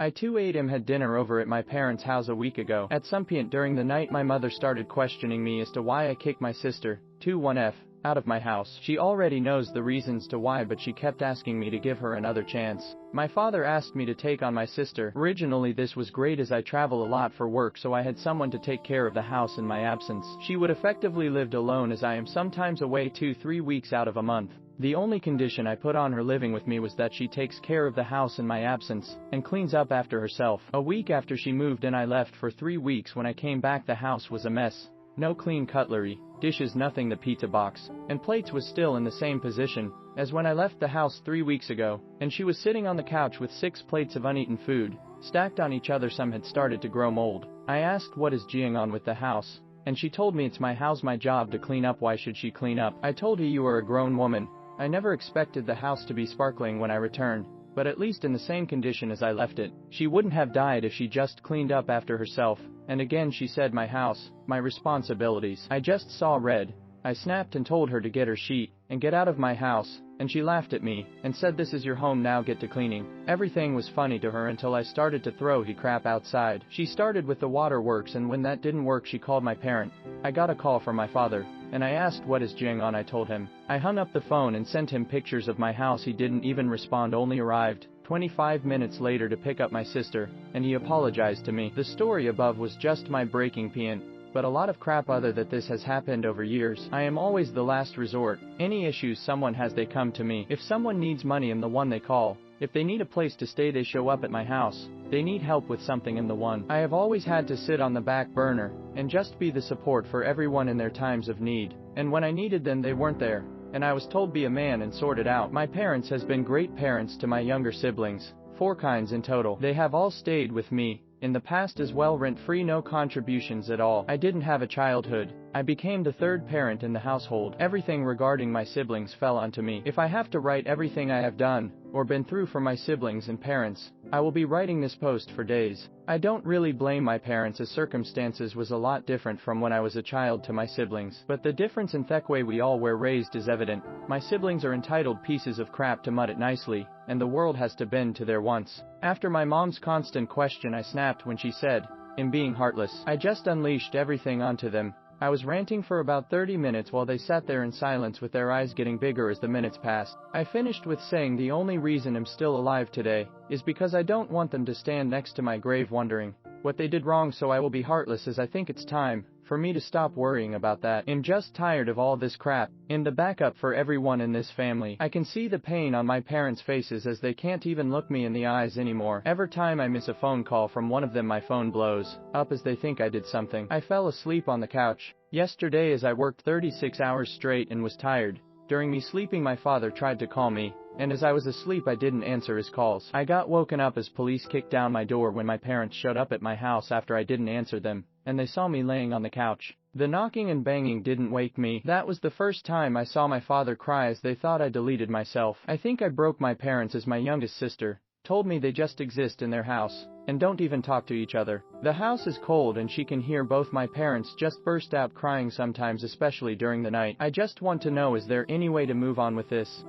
I too ate him had dinner over at my parents' house a week ago. At some point during the night my mother started questioning me as to why I kicked my sister, 21F, out of my house. She already knows the reasons to why, but she kept asking me to give her another chance. My father asked me to take on my sister. Originally this was great as I travel a lot for work, so I had someone to take care of the house in my absence. She would effectively lived alone as I am sometimes away 2-3 weeks out of a month. The only condition I put on her living with me was that she takes care of the house in my absence and cleans up after herself. A week after she moved in I left for 3 weeks. When I came back the house was a mess. No clean cutlery, dishes, nothing. The pizza box and plates was still in the same position as when I left the house 3 weeks ago, and she was sitting on the couch with 6 plates of uneaten food, stacked on each other. Some had started to grow mold. I asked what is going on with the house, and she told me it's my house, my job to clean up. Why should she clean up? I told her you are a grown woman. I never expected the house to be sparkling when I returned, but at least in the same condition as I left it. She wouldn't have died if she just cleaned up after herself. And again she said my house, my responsibilities. I just saw red. I snapped and told her to get her sheet and get out of my house, and she laughed at me and said this is your home now, get to cleaning. Everything was funny to her until I started to throw crap outside. She started with the waterworks, and when that didn't work she called my parent. I got a call from my father, and I asked what is going on. I told him. I hung up the phone and sent him pictures of my house. He didn't even respond, only arrived 25 minutes later to pick up my sister, and he apologized to me. The story above was just my breaking point, but a lot of crap other that this has happened over years. I am always the last resort. Any issues someone has they come to me. If someone needs money I'm the one they call. If they need a place to stay they show up at my house. They need help with something I'm the one. I have always had to sit on the back burner and just be the support for everyone in their times of need, and when I needed them they weren't there, and I was told be a man and sort it out. My parents has been great parents to my younger siblings, 4 kinds in total. They have all stayed with me in the past as well, rent-free, no contributions at all. I didn't have a childhood. I became the 3rd parent in the household. Everything regarding my siblings fell onto me. If I have to write everything I have done or been through for my siblings and parents, I will be writing this post for days. I don't really blame my parents as circumstances was a lot different from when I was a child to my siblings, but the difference in the way we all were raised is evident. My siblings are entitled pieces of crap to mud it nicely, and the world has to bend to their wants. After my mom's constant question I snapped when she said, "I'm being heartless." I just unleashed everything onto them. I was ranting for about 30 minutes while they sat there in silence with their eyes getting bigger as the minutes passed. I finished with saying the only reason I'm still alive today is because I don't want them to stand next to my grave wondering what they did wrong, so I will be heartless as I think it's time for me to stop worrying about that. I'm just tired of all this crap. In the backup for everyone in this family. I can see the pain on my parents' faces as they can't even look me in the eyes anymore. Every time I miss a phone call from one of them my phone blows up as they think I did something. I fell asleep on the couch yesterday as I worked 36 hours straight and was tired. During me sleeping my father tried to call me, and as I was asleep I didn't answer his calls. I got woken up as police kicked down my door when my parents showed up at my house after I didn't answer them, and they saw me laying on the couch. The knocking and banging didn't wake me. That was the first time I saw my father cry as they thought I deleted myself. I think I broke my parents as my youngest sister told me they just exist in their house and don't even talk to each other. The house is cold and she can hear both my parents just burst out crying sometimes, especially during the night. I just want to know, is there any way to move on with this?